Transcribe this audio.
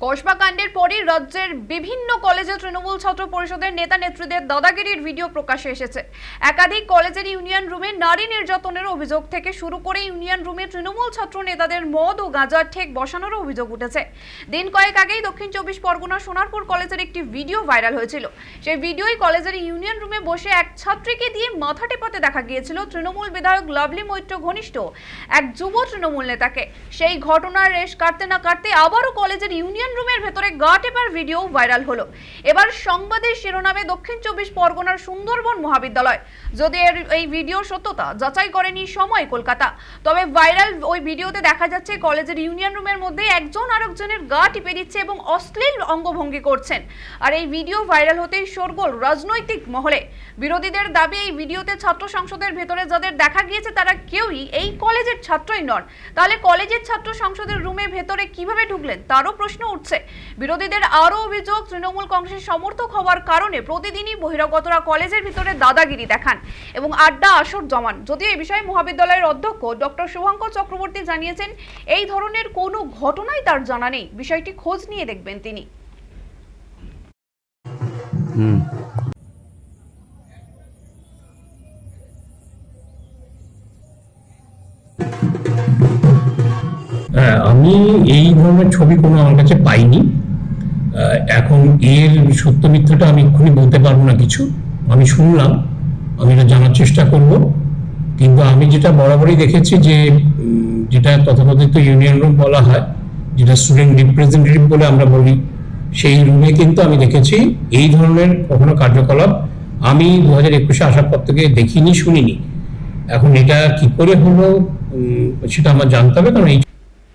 কসবা কাণ্ডের পরই রাজ্যের বিভিন্ন কলেজে তৃণমূল ছাত্র পরিষদের নেতা নেত্রীদের দাদাগিরির ভিডিও প্রকাশ্যে এসেছে। একাধিক কলেজের ইউনিয়ন রুমে নারী নির্যাতনের অভিযোগ থেকে শুরু করে ইউনিয়ন রুমে তৃণমূল ছাত্র নেতাদের মদ ও গাঁজার ঠেক বসানোর অভিযোগ উঠেছে। দিন কয়েক আগেই দক্ষিণ 24 পরগনা সোনারপুর কলেজের একটি ভিডিও ভাইরাল হয়েছিল। সেই ভিডিওয় কলেজের ইউনিয়ন রুমে বসে এক ছাত্রীকে দিয়ে মাথা টেপাতে দেখা গিয়েছিল তৃণমূল বিধায়ক লাভলি মৈত্র ঘনিষ্ঠ এক যুব তৃণমূল নেতাকে। সেই ঘটনার রেশ কাটতে না কাটতে আবারও কলেজের ইউনিয়ন রুমের ভেতরে গা টেপার ভিডিও ভাইরাল হলো। এবার সংবাদের শিরোনামে দক্ষিণ 24 পরগনার সুন্দরবন মহাবিদ্যালয়। যদি এই ভিডিও সত্যতা যাচাই করেনি সময় কলকাতা, তবে ভাইরাল ওই ভিডিওতে দেখা যাচ্ছে কলেজের ইউনিয়ন রুমের মধ্যে একজন আরেকজনের গা টিপে দিচ্ছে এবং অশ্লীল অঙ্গভঙ্গি করছেন। আর এই ভিডিও ভাইরাল হতেই শোরগোল রাজনৈতিক মহলে। বিরোধীদের দাবি, এই ভিডিওতে ছাত্র সংসদের ভেতরে যাদের দেখা গিয়েছে তারা কেউই এই কলেজের ছাত্রই নন। তাহলে কলেজের ছাত্র সংসদের রুমে ভেতরে কিভাবে ঢুকলেন তারও প্রশ্ন উঠছে। বিরোধীদের আরও অভিযোগ, তৃণমূল কংগ্রেসের সমর্থক হওয়ার কারণে প্রতিদিনই বহিরাগতরা কলেজের ভিতরে দাদাগিরি দেখান এবং আড্ডা আসর জমান। যদিও এই বিষয়ে মহাবিদ্যালয়ের অধ্যক্ষ ডক্টর শুভঙ্কর চক্রবর্তী জানিয়েছেন, এই ধরনের কোনো ঘটনাই তার জানা নেই, বিষয়টি খোঁজ নিয়ে দেখবেন তিনি। আমি এই ধরনের ছবি কোনো আমার কাছে পাইনি। এখন এর সত্য মিথ্যাটা আমি এক্ষুনি বলতে পারবো না কিছু। আমি শুনলাম, আমি এটা জানার চেষ্টা করব। কিন্তু আমি যেটা বরাবরই দেখেছি যে যেটা তথাকথিত ইউনিয়ন রুম বলা হয়, যেটা স্টুডেন্ট রিপ্রেজেন্টেটিভ বলে আমরা বলি, সেই রুমে কিন্তু আমি দেখেছি এই ধরনের কখনো কার্যকলাপ আমি 2021-এ আসার পর থেকে দেখিনি, শুনিনি। এখন এটা কি করে হলো সেটা আমার জানতে হবে, কারণ এই